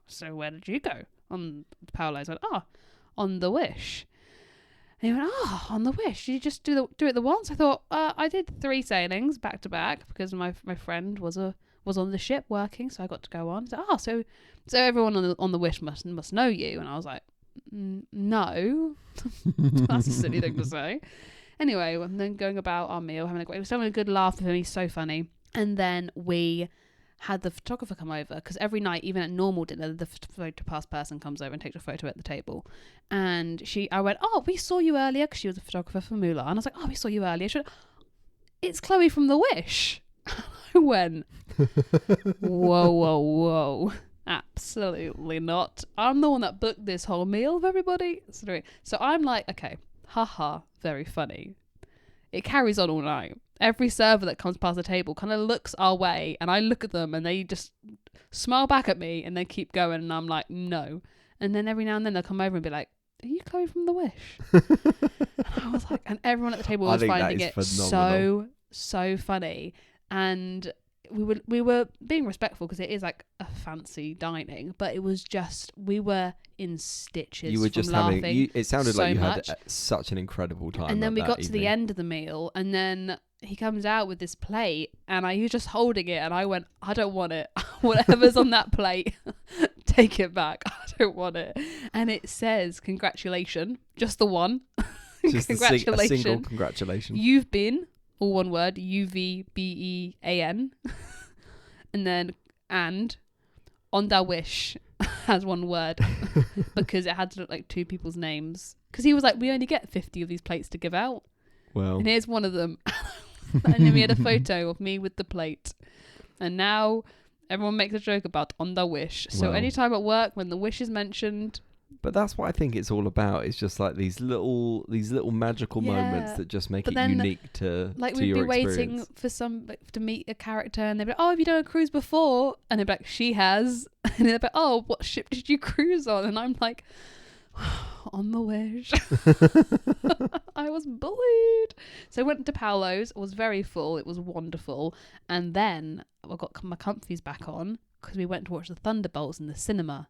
so where did you go on Paolo's? I went, oh, on the Wish. And he went, oh, on the Wish. Did you just do it the once? I thought, I did 3 sailings back to back because my friend was on the ship working, so I got to go on. So everyone on the Wish must know you. And I was like, no. That's a silly thing to say. Anyway, and then going about our meal, we was having a good laugh with him. He's so funny. And then we had the photographer come over because every night, even at normal dinner, the photo pass person comes over and takes a photo at the table. And I went, oh, we saw you earlier because she was a photographer for Mulan. I was like, oh, we saw you earlier. She went, it's Chloe from The Wish. I went, whoa. Absolutely not. I'm the one that booked this whole meal for everybody. So I'm like, okay, haha, very funny. It carries on all night. Every server that comes past the table kind of looks our way, and I look at them and they just smile back at me and they keep going, and I'm like, no. And then every now and then they'll come over and be like, are you Chloe from The Wish? And I was like, and everyone at the table I was think that finding is it phenomenal. so funny. And we were being respectful because it is like a fancy dining, but it was just, we were in stitches You were from just laughing. it sounded so like you much. had such an incredible time. And then we that got to the evening. end of the meal, and then he comes out with this plate, and he was just holding it, and I went, I don't want it. Whatever's on that plate, take it back. I don't want it. And it says, congratulations, just the one. Just a single Congratulations. congratulations. You've been, all one word, UVBEAN. And then, and on that wish as one word, because it had to look like two people's names. Because he was like, we only get 50 of these plates to give out. Well, And here's one of them. And then we had a photo of me with the plate. And now everyone makes a joke about on the wish. So Well. anytime at work when the wish is mentioned, but that's what I think it's all about. It's just like these little magical moments Yeah. that just make But it then, unique to like, to we'd your be experience. waiting for to meet a character, and they'd be like, oh, have you done a cruise before? And they'd be like, she has. And they'd be like, oh, what ship did you cruise on? And I'm like, on the wish. I was bullied. So I went to Paolo's. It was very full. It was wonderful. And then I got my comfies back on because we went to watch the Thunderbolts in the cinema.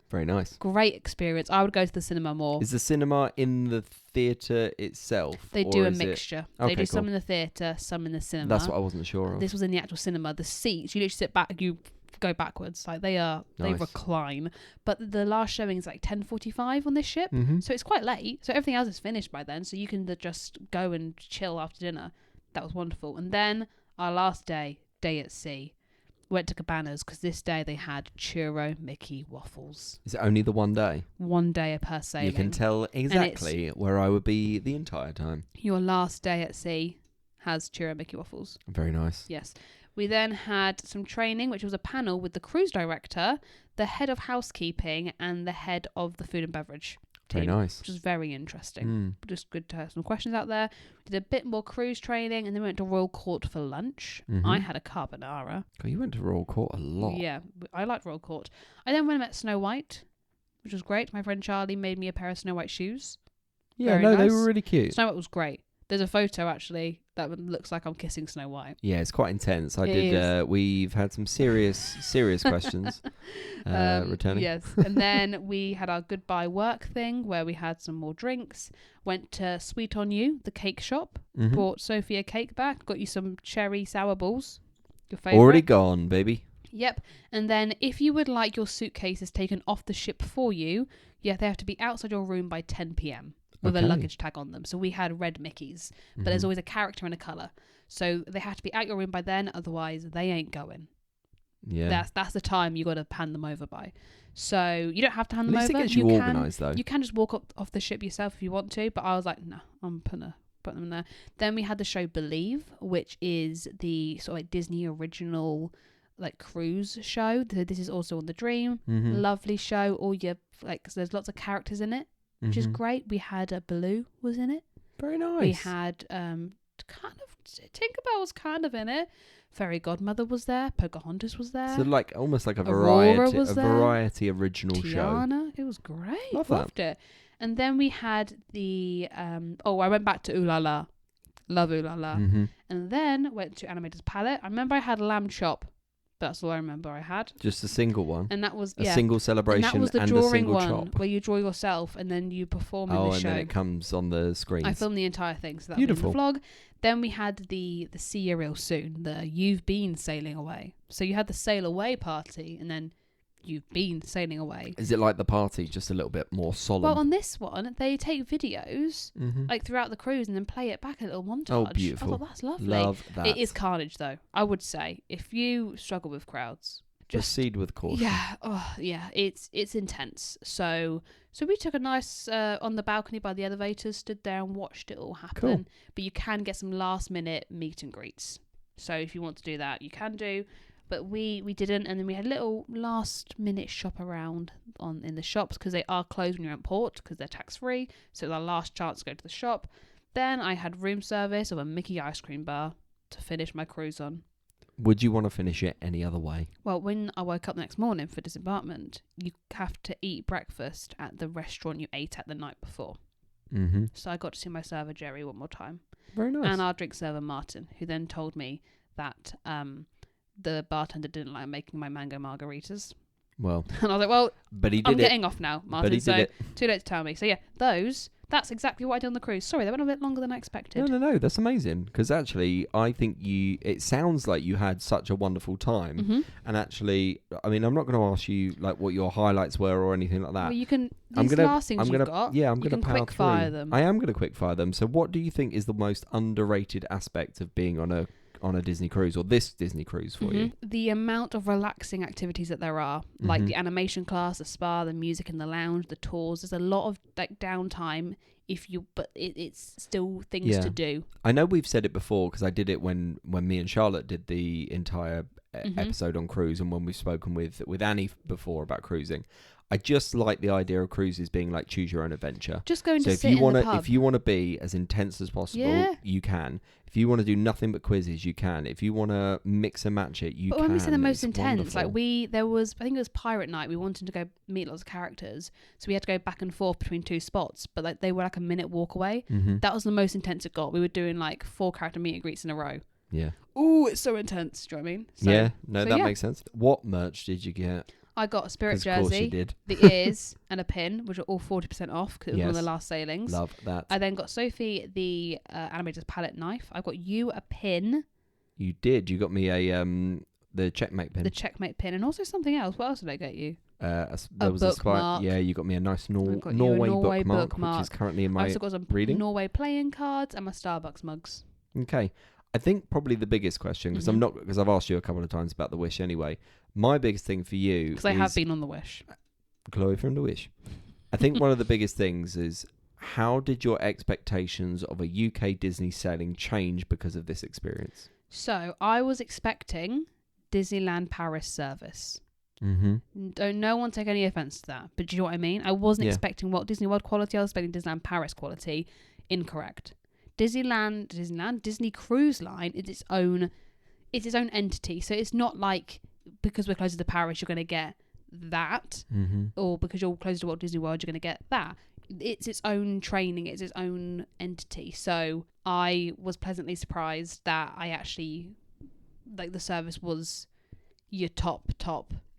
Very nice. Great experience. I would go to the cinema more. Is the cinema in the theatre itself? They or do a is it- mixture. Okay, They do some cool. in the theatre, some in the cinema. That's what I wasn't sure of. This was in the actual cinema. The seats, you literally sit back, you go backwards. Like they Nice. recline. But the last showing is like 10:45 on this ship. Mm-hmm. So it's quite late. So everything else is finished by then. So you can just go and chill after dinner. That was wonderful. And then our last day at sea, went to Cabanas because this day they had churro Mickey waffles. Is it only the one day? One day per sailing. You can tell exactly where I would be the entire time. Your last day at sea has churro Mickey waffles. Very nice. Yes. We then had some training, which was a panel with the cruise director, the head of housekeeping, and the head of the food and beverage Very team, nice. which was very interesting. Mm. Just good to have some questions out there. Did a bit more cruise training, and then we went to Royal Court for lunch. Mhm. I had a carbonara. God, you went to Royal Court a lot. Yeah, I liked Royal Court. I then went and met Snow White, which was great. My friend Charlie made me a pair of Snow White shoes. Yeah, Very no, they nice. were really cute. Snow White was great. There's a photo actually that looks like I'm kissing Snow White. Yeah, it's quite intense. It is. We've had some serious questions returning. Yes. And then we had our goodbye work thing where we had some more drinks. Went to Sweet on You, the cake shop. Mhm. Brought Sophie a cake back. Got you some cherry sour balls. Your favourite. Already gone, baby. Yep. And then if you would like your suitcases taken off the ship for you, they have to be outside your room by 10 p.m. with a Okay. luggage tag on them. So we had red Mickeys, but there's Mhm. always a character and a colour. So they have to be out your room by then, otherwise they ain't going. Yeah. That's the time you got to hand them over by. So you don't have to hand At them least over. it gets you can, organised though. You can just walk up off the ship yourself if you want to, but I was like, no, I'm gonna put them in there. Then we had the show Believe, which is the sort of like Disney original like cruise show. This is also on the Dream. Mhm. Lovely show. All your like, 'cause there's lots of characters in it, which is Mhm. great. We had Baloo was in it. Very nice. We had kind of Tinkerbell was kind of in it. Fairy Godmother was there. Pocahontas was there. So like almost like a Aurora variety, was there. original show. Tiana. It was great. Love that. Loved it. And then we had the I went back to Ooh La La. Love Ooh La La. Mhm. And then went to Animator's Palette. I remember I had Lamb Chop. That's all I remember I had. Just a single one. And that was A single and celebration that was the and a drawing single one chop. where you draw yourself and then you perform in Oh, the and show. then it comes on the screens. I filmed the entire thing, so that's Beautiful. in the vlog. Then we had the see you real soon, the you've been sailing away. So you had the sail away party, and then you've been sailing away. Is it like the party, just a little bit more solemn? Well, on this one, they take videos Mhm. like throughout the cruise and then play it back a little montage. Oh, beautiful. I thought that's lovely. Love that. It is carnage, though. I would say if you struggle with crowds, just Proceed with caution. yeah, it's intense. So we took a nice on the balcony by the elevators, stood there and watched it all happen. Cool. But you can get some last minute meet and greets. So if you want to do that, you can do. But we didn't, and then we had a little last minute shop around in the shops because they are closed when you're at port because they're tax free. So it was our last chance to go to the shop. Then I had room service of a Mickey ice cream bar to finish my cruise on. Would you want to finish it any other way? Well, when I woke up the next morning for disembarkment, you have to eat breakfast at the restaurant you ate at the night before. Mm-hmm. So I got to see my server Jerry one more time, Very nice. and our drink server Martin, who then told me that the bartender didn't like making my mango margaritas. Well, And I was like, well, but he did I'm it. getting off now, Martin. But he So did it. too late to tell me. So yeah, that's exactly what I did on the cruise. Sorry, they went a bit longer than I expected. No. That's amazing. Because actually, I think it sounds like you had such a wonderful time. Mm-hmm. And actually, I mean, I'm not going to ask you like what your highlights were or anything like that. Well, you can. I'm These gonna, last things you've got. Yeah, I'm you going to can power quick fire through. them. I am going to quick fire them. So, what do you think is the most underrated aspect of being on a Disney cruise, or this Disney cruise for you? The amount of relaxing activities that there are, like Mhm. the animation class, the spa, the music in the lounge, the tours. There's a lot of like downtime. But it's still things to do. I know we've said it before because I did it when me and Charlotte did the entire episode on cruise, and when we've spoken with Annie before about cruising. I just like the idea of cruises being like choose your own adventure. Just going to if sit you in wanna, the pub. if you want to be as intense as possible, you can. If you want to do nothing but quizzes, you can. If you want to mix and match it, you can. But when we say the most It's intense, wonderful. like there was, I think it was pirate night. We wanted to go meet lots of characters, so we had to go back and forth between two spots. But like they were like a minute walk away. Mm-hmm. That was the most intense it got. We were doing like 4 character meet and greets in a row. Yeah. Ooh, it's so intense. Do you know what I mean? So, Yeah. No, so that yeah. makes sense. What merch did you get? I got a Spirit 'Cause of course you jersey, did. the ears, and a pin, which are all 40% off because it was one of the Yes. last sailings. Love that. I then got Sophie the animator's palette knife. I got you a pin, You did. You got me a the checkmate pin. the checkmate pin, and also something else. What else did I get you? There was bookmark. Yeah, you got me a nice I got you a Norway Norway bookmark, which is currently in I my also got some reading. Norway playing cards and my Starbucks mugs. Okay. I think probably the biggest question, because Mhm. I've asked you a couple of times about the Wish anyway. My biggest thing for you Because I have been on the Wish. Chloe from the Wish. I think one of the biggest things is, how did your expectations of a UK Disney sailing change because of this experience? So I was expecting Disneyland Paris service. Mm-hmm. Don't no one take any offense to that, but do you know what I mean? I wasn't Yeah. expecting Walt Disney World quality. I was expecting Disneyland Paris quality. Incorrect. Disney Cruise Line is its own entity. So it's not like because we're closer to Paris, you're going to get that, Mm-hmm. or because you're closer to Walt Disney World, you're going to get that. It's its own training. It's its own entity. So I was pleasantly surprised that I actually like the service was your top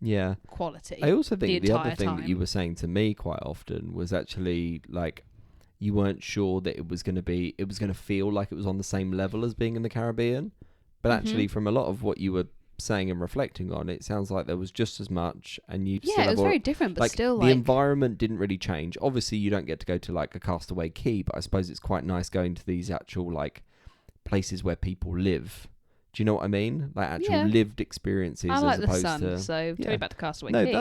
Yeah. quality. I also think the other entire thing that you time. were saying to me quite often was actually like you weren't sure that it was going to feel like it was on the same level as being in the Caribbean. But actually, from a lot of what you were saying and reflecting on, it sounds like there was just as much, and you Yeah, it was very different, but like still the like environment didn't really change. Obviously, you don't get to go to like a Castaway Key, but I suppose it's quite nice going to these actual like places where people live. Do you know what I mean? Like actual Yeah. lived experiences I like as the opposed sun. to. So yeah. take me back to Castaway No, Key.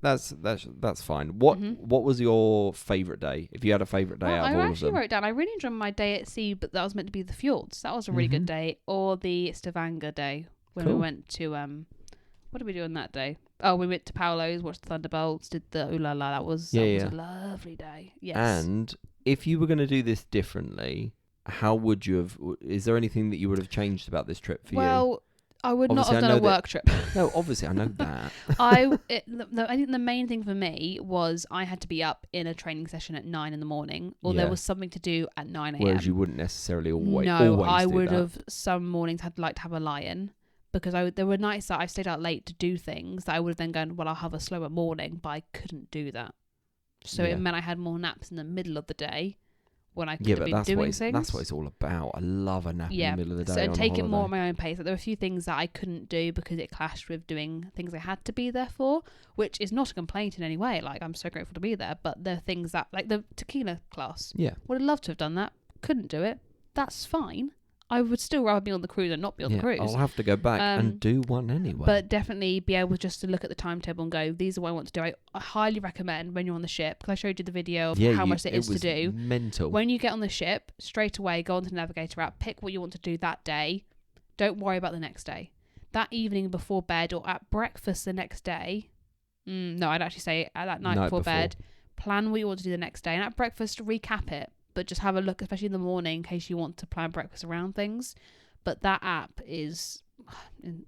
that's fine. What Mhm. what was your favourite day? If you had a favourite day out I of all of actually them, wrote down. I really enjoyed my day at sea, but that was meant to be the fjords. That was a really good Mhm. day. Or the Stavanger day when we Cool. went to what did we do on that day? Oh, we went to Paolo's, watched the Thunderbolts, did the ooh la la. That was a lovely day. Yes. and if you were going to do this differently, how would you have? Is there anything that you would have changed about this trip for you? Well, I would Obviously, I not have know done a that- work trip. No, obviously I know that. I think the main thing for me was I had to be up in a training session at 9 a.m, or there Yeah. was something to do at 9 a.m. Whereas you wouldn't necessarily always. No, always I do would that. have some mornings had like to have a lie-in because there were nights that I stayed out late to do things that I would have then gone, well, I'll have a slower morning, but I couldn't do that. So Yeah. it meant I had more naps in the middle of the day when I could Yeah, have but been doing things. that's what it's all about. I love a nap in the middle of the day. So and on a take it more holiday. at my own pace. Like, there were a few things that I couldn't do because it clashed with doing things I had to be there for, which is not a complaint in any way. Like, I'm so grateful to be there, but there are things that, like the tequila class, Yeah. would have loved to have done that. Couldn't do it. That's fine. I would still rather be on the cruise and not be on the cruise. I'll have to go back and do one anyway. But definitely be able just to look at the timetable and go, these are what I want to do. I highly recommend when you're on the ship, because I showed you the video of how much it is to was do. Mental. When you get on the ship, straight away, go onto the Navigator app, pick what you want to do that day. Don't worry about the next day. That evening before bed or at breakfast the next day. No, I'd actually say at that night before bed, plan what you want to do the next day. And at breakfast, recap it. But just have a look, especially in the morning, in case you want to plan breakfast around things. But that app is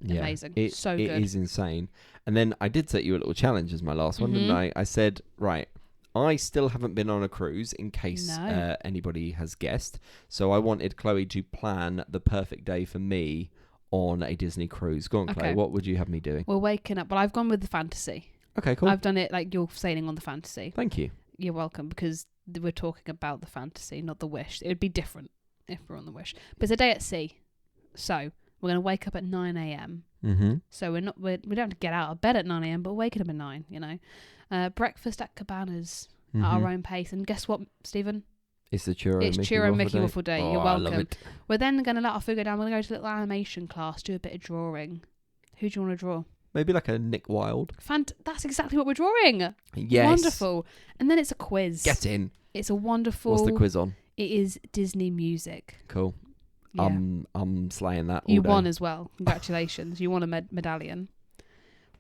amazing. So good. It is insane. And then I did set you a little challenge as my last one, didn't I? I said, right, I still haven't been on a cruise, in case No. anybody has guessed. So I wanted Chloe to plan the perfect day for me on a Disney cruise. Go on, Chloe. Okay. What would you have me doing? We're waking up. Well, I've gone with the fantasy. Okay, cool. I've done it like you're sailing on the fantasy. Thank you. You're welcome, because we're talking about the fantasy, not the wish. It would be different if we're on the wish. But it's a day at sea. So we're going to wake up at 9 a.m. Mm-hmm. So we don't have to get out of bed at 9 a.m., but waking up at 9, you know. Breakfast at Cabanas at our own pace. And guess what, Stephen? It's the Churro It's Mickey Churro Waffle Mickey Day. Waffle Day. Oh, You're welcome. I love it. We're then going to let our food go down. We're going to go to a little animation class, do a bit of drawing. Who do you want to draw? Maybe like a Nick Wilde. That's exactly what we're drawing. Yes. Wonderful. And then it's a quiz. Get in. It's a wonderful... What's the quiz on? It is Disney music. Cool. Yeah. I'm slaying that all You day. won as well. Congratulations. You won a medallion.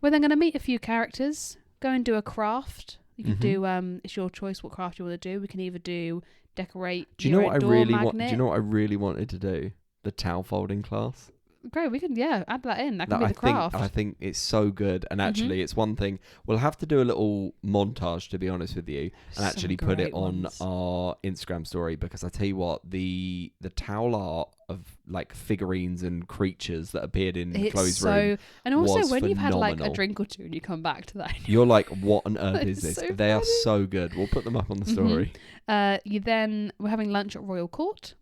We're then going to meet a few characters. Go and do a craft. You can do... It's your choice what craft you want to do. We can either do decorate Do you know your what I door really want? magnet. Do you know what I really wanted to do? The towel folding class. Great, we can add that in. That can be the craft. I think it's so good, and actually, it's one thing we'll have to do a little montage, to be honest with you, and Some actually put it great on ones. our Instagram story, because I tell you what, the towel art of like figurines and creatures that appeared in It's Chloe's so, room. and also was when you've had like a phenomenal. drink or two and you come back to that, You're like, what on earth is It's this? so They are funny. so good. We'll put them up on the story. we're having lunch at Royal Court,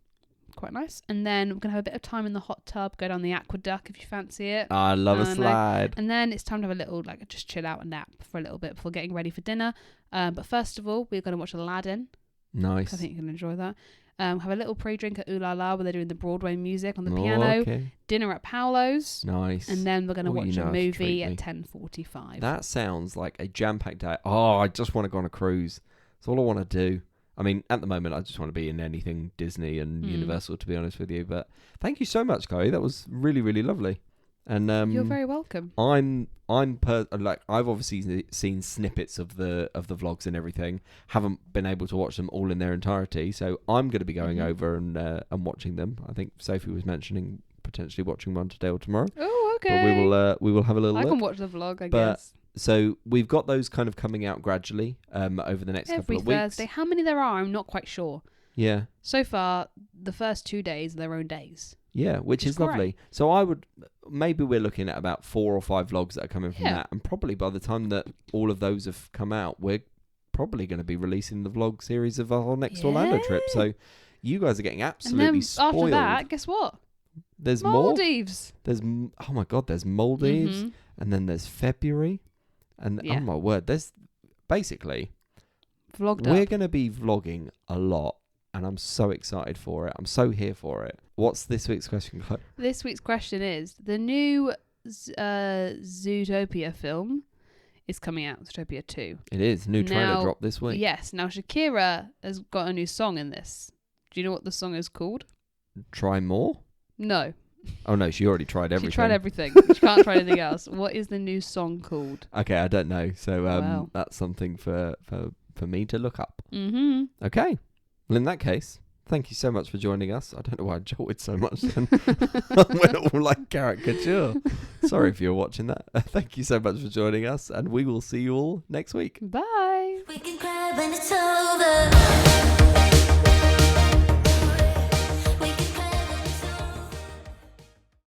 quite nice, and then we're gonna have a bit of time in the hot tub, go down the aqueduct if you fancy it, I love a I know. slide. and then it's time to have a little just chill out and nap for a little bit before getting ready for dinner. But first of all, we're gonna watch Aladdin. Nice. I think you can enjoy that. Have a little pre-drink at Ooh La La where they're doing the Broadway music on the Oh, piano. okay. Dinner at Paolo's. Nice. And then we're going to Oh, watch you know a how to movie treat at me. 10:45. That sounds like a jam-packed day. Oh, I just want to go on a cruise. That's all I want to do. I mean, at the moment, I just want to be in anything Disney and Universal, to be honest with you. But thank you so much, Chloe. That was really, really lovely. And You're very welcome. I've obviously seen snippets of the vlogs and everything. Haven't been able to watch them all in their entirety, so I'm going to be going over and watching them. I think Sophie was mentioning potentially watching one today or tomorrow. Oh, okay. But we will have a little I look. can watch the vlog, I But guess. So we've got those kind of coming out gradually over the next Every couple of weeks. Thursday. How many there are, I'm not quite sure. Yeah. So far, the first 2 days are their own days. Yeah, which is great. lovely. So maybe we're looking at about 4 or 5 vlogs that are coming from that. And probably by the time that all of those have come out, we're probably going to be releasing the vlog series of our next Orlando trip. So you guys are getting absolutely And then spoiled. after that, guess what? There's Maldives. more. Oh my God, there's Maldives. And then there's February. And oh my word, there's basically, Vlogged we're up. going to be vlogging a lot. And I'm so excited for it. I'm so here for it. What's this week's question, Chloe? This week's question is, the new Zootopia film is coming out, Zootopia 2. It is. New trailer Now- dropped this week. Yes. Now, Shakira has got a new song in this. Do you know what the song is called? Try more? No. Oh, no, she already tried everything. She tried everything. She can't try anything else. What is the new song called? Okay, I don't know. So Wow. that's something for me to look up. Mm-hmm. Okay. Well, in that case, thank you so much for joining us. I don't know why I jolted so much then. I went all like caricature. Sorry if you're watching that. Thank you so much for joining us, and we will see you all next week. Bye. We can cry when it's over.